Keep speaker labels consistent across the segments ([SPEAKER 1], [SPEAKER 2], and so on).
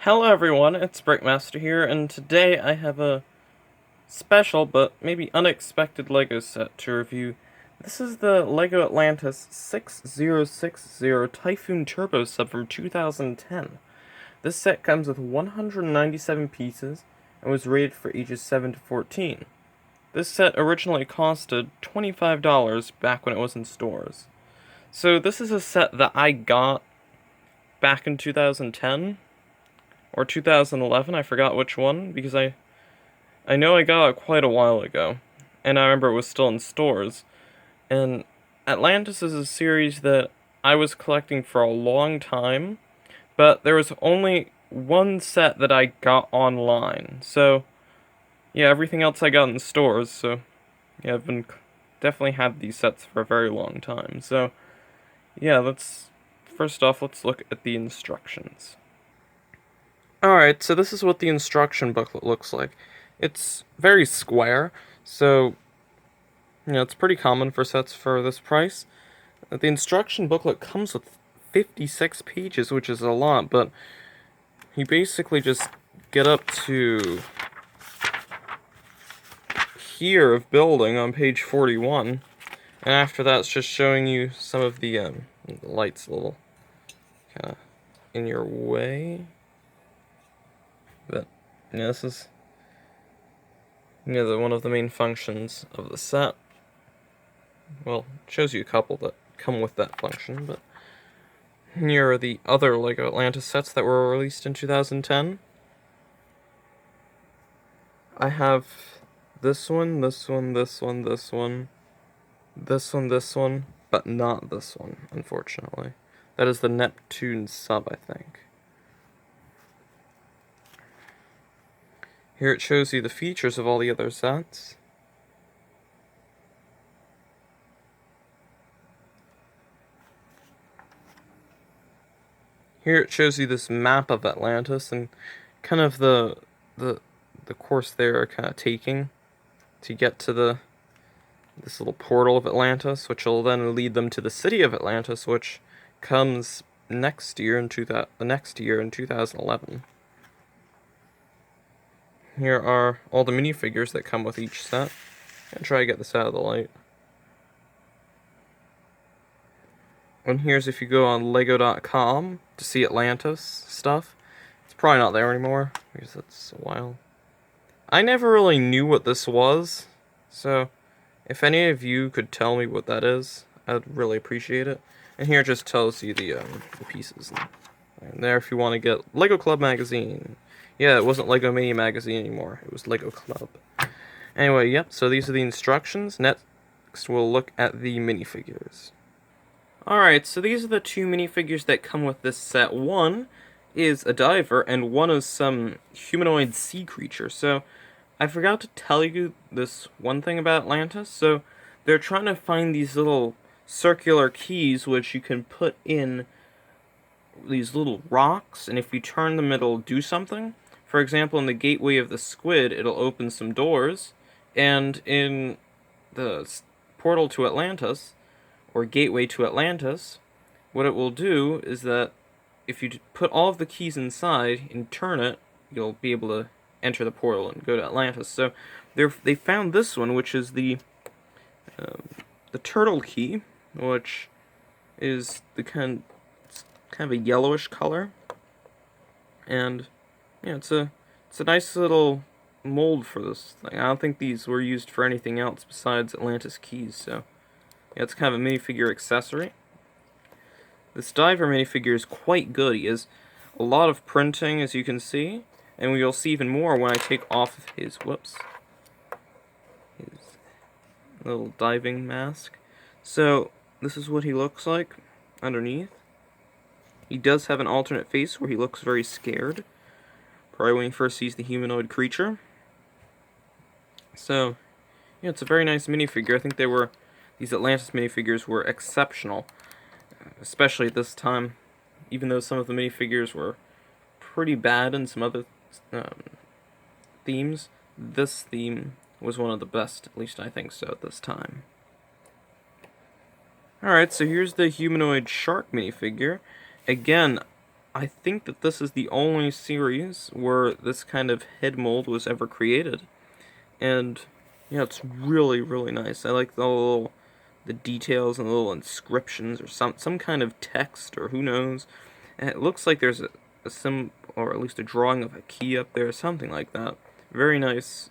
[SPEAKER 1] Hello everyone, it's Brickmaster here, and today I have a special but maybe unexpected LEGO set to review. This is the LEGO Atlantis 6060 Typhoon Turbo Sub from 2010. This set comes with 197 pieces and was rated for ages 7 to 14. This set originally costed $25 back when it was in stores. So this is a set that I got back in 2010 or 2011, I forgot which one, because I know I got it quite a while ago, and I remember it was still in stores. And Atlantis is a series that I was collecting for a long time, but there was only one set that I got online. So, yeah, everything else I got in stores, so yeah, I've been definitely had these sets for a very long time. So, yeah, first off, let's look at the instructions. Alright, so this is what the instruction booklet looks like. It's very square, so, it's pretty common for sets for this price. The instruction booklet comes with 56 pages, which is a lot, but you basically just get up to here of building on page 41, and after that it's just showing you some of the lights a little kind of in your way. But, yeah, this is one of the main functions of the set. Well, it shows you a couple that come with that function, but here are the other LEGO Atlantis sets that were released in 2010. I have this one, this one, this one, this one, this one, this one, but not this one, unfortunately. That is the Neptune sub, I think. Here it shows you the features of all the other sets. Here it shows you this map of Atlantis and kind of the course they're kind of taking to get to this little portal of Atlantis, which will then lead them to the city of Atlantis, which comes next year in 2011. Here are all the minifigures that come with each set. I'm gonna try to get this out of the light. And here's if you go on lego.com to see Atlantis stuff. It's probably not there anymore, because that's a while. I never really knew what this was, so if any of you could tell me what that is, I'd really appreciate it. And here it just tells you the pieces. And there if you want to get Lego Club magazine. Yeah, it wasn't Lego Mini magazine anymore, it was Lego Club. Anyway, yep, so these are the instructions. Next we'll look at the minifigures. Alright, so these are the two minifigures that come with this set. One is a diver, and one is some humanoid sea creature. So, I forgot to tell you this one thing about Atlantis. So, they're trying to find these little circular keys which you can put in these little rocks, and if you turn them it'll do something. For example, in the gateway of the squid, it'll open some doors, and in the portal to Atlantis, or gateway to Atlantis, what it will do is that if you put all of the keys inside and turn it, you'll be able to enter the portal and go to Atlantis. So they found this one, which is the turtle key, which is the kind of a yellowish color, and yeah, it's a nice little mold for this thing. I don't think these were used for anything else besides Atlantis keys, so yeah, it's kind of a minifigure accessory. This diver minifigure is quite good. He has a lot of printing, as you can see, and we'll see even more when I take off his little diving mask. So, this is what he looks like underneath. He does have an alternate face where he looks very scared, probably when he first sees the humanoid creature. So, yeah, it's a very nice minifigure. I think these Atlantis minifigures were exceptional, especially at this time, even though some of the minifigures were pretty bad in some other themes. This theme was one of the best, at least I think so, at this time. Alright, so here's the humanoid shark minifigure. Again, I think that this is the only series where this kind of head mold was ever created. And yeah, it's really, really nice. I like the details and the little inscriptions or some kind of text or who knows. And it looks like there's a sim or at least a drawing of a key up there, something like that. Very nice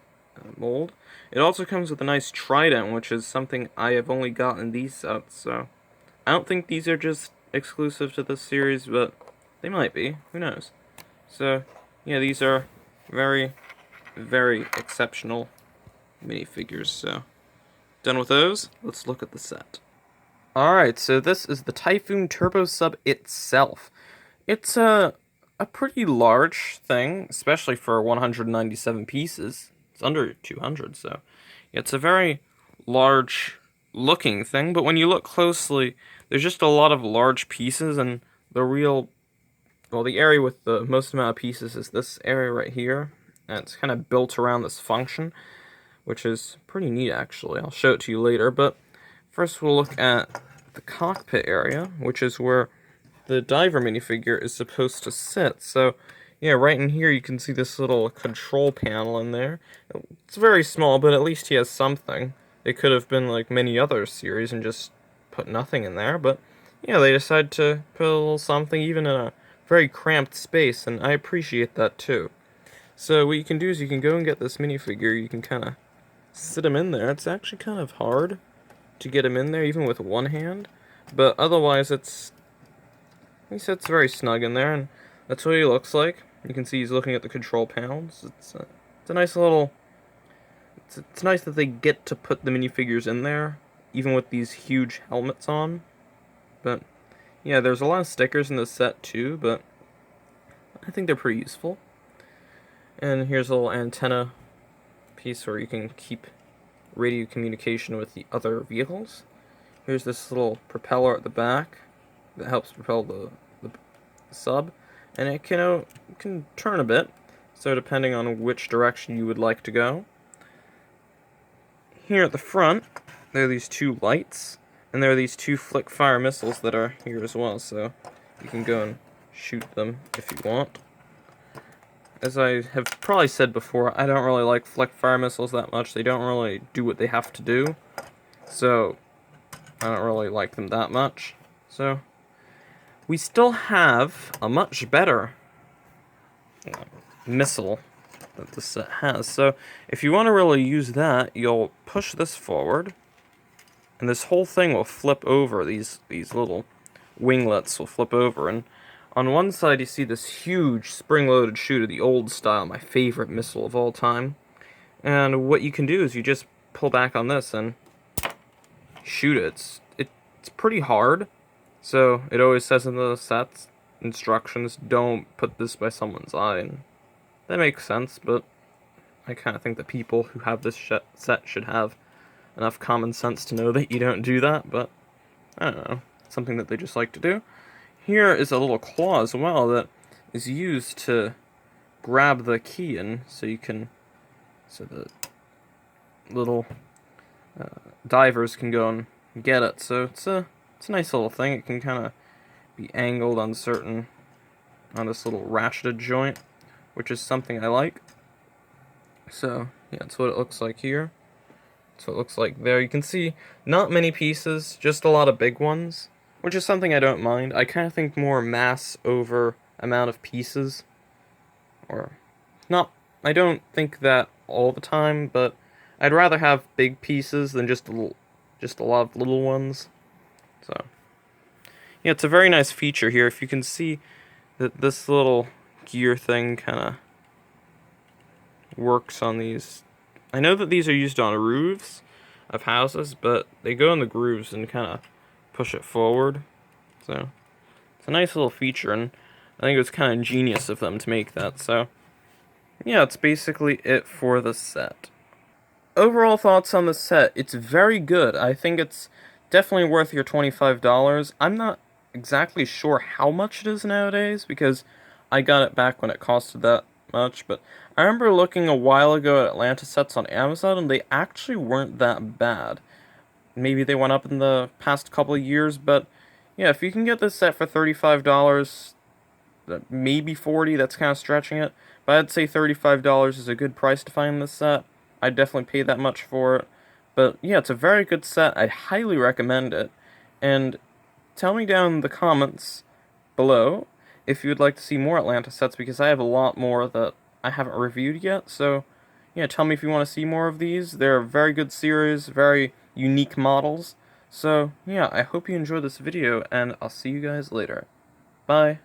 [SPEAKER 1] mold. It also comes with a nice trident, which is something I have only gotten these sets, so I don't think these are just exclusive to this series, but they might be. Who knows? So, yeah, these are very, very exceptional minifigures, so done with those, let's look at the set. Alright, so this is the Typhoon Turbo Sub itself. It's a pretty large thing, especially for 197 pieces. It's under 200, so it's a very large looking thing, but when you look closely, there's just a lot of large pieces, and the area with the most amount of pieces is this area right here, and it's kind of built around this function, which is pretty neat, actually. I'll show it to you later, but first we'll look at the cockpit area, which is where the diver minifigure is supposed to sit. So, yeah, right in here you can see this little control panel in there. It's very small, but at least he has something. It could have been like many other series and just put nothing in there, but yeah, they decided to put a little something even in a very cramped space, and I appreciate that too. So what you can do is you can go and get this minifigure, you can kind of sit him in there. It's actually kind of hard to get him in there, even with one hand, but otherwise he sits very snug in there, and that's what he looks like. You can see he's looking at the control panels. It's a nice little... It's nice that they get to put the minifigures in there, even with these huge helmets on. But, yeah, there's a lot of stickers in this set, too, but I think they're pretty useful. And here's a little antenna piece where you can keep radio communication with the other vehicles. Here's this little propeller at the back that helps propel the sub, and it can turn a bit, so depending on which direction you would like to go. Here at the front, there are these two lights, and there are these two flick fire missiles that are here as well, so you can go and shoot them if you want. As I have probably said before, I don't really like flick fire missiles that much. They don't really do what they have to do, so I don't really like them that much. So we still have a much better missile that this set has. So if you want to really use that, you'll push this forward, and this whole thing will flip over. These little winglets will flip over, and on one side you see this huge spring-loaded shooter, the old style, my favorite missile of all time. And what you can do is you just pull back on this and shoot it. It's pretty hard. So, it always says in the set's instructions, don't put this by someone's eye, and that makes sense, but I kind of think the people who have this set should have enough common sense to know that you don't do that, but I don't know, something that they just like to do. Here is a little claw as well that is used to grab the key in, so the little divers can go and get it, so it's a nice little thing. It can kind of be angled on this little ratcheted joint, which is something I like. So, yeah, that's what it looks like here. That's what it looks like there. You can see not many pieces, just a lot of big ones, which is something I don't mind. I kind of think more mass over amount of pieces. Or, not, I don't think that all the time, but I'd rather have big pieces than just a lot of little ones. So, yeah, it's a very nice feature here. If you can see that this little gear thing kind of works on these. I know that these are used on roofs of houses, but they go in the grooves and kind of push it forward. So, it's a nice little feature, and I think it was kind of ingenious of them to make that. So, yeah, it's basically it for the set. Overall thoughts on the set, it's very good. I think it's definitely worth your $25. I'm not exactly sure how much it is nowadays, because I got it back when it costed that much, but I remember looking a while ago at Atlantis sets on Amazon, and they actually weren't that bad. Maybe they went up in the past couple of years, but yeah, if you can get this set for $35, maybe 40, that's kind of stretching it. But I'd say $35 is a good price to find this set. I'd definitely pay that much for it. But yeah, it's a very good set. I'd highly recommend it. And tell me down in the comments below if you would like to see more Atlantis sets, because I have a lot more that I haven't reviewed yet. So yeah, tell me if you want to see more of these. They're a very good series, very unique models. So yeah, I hope you enjoyed this video, and I'll see you guys later. Bye.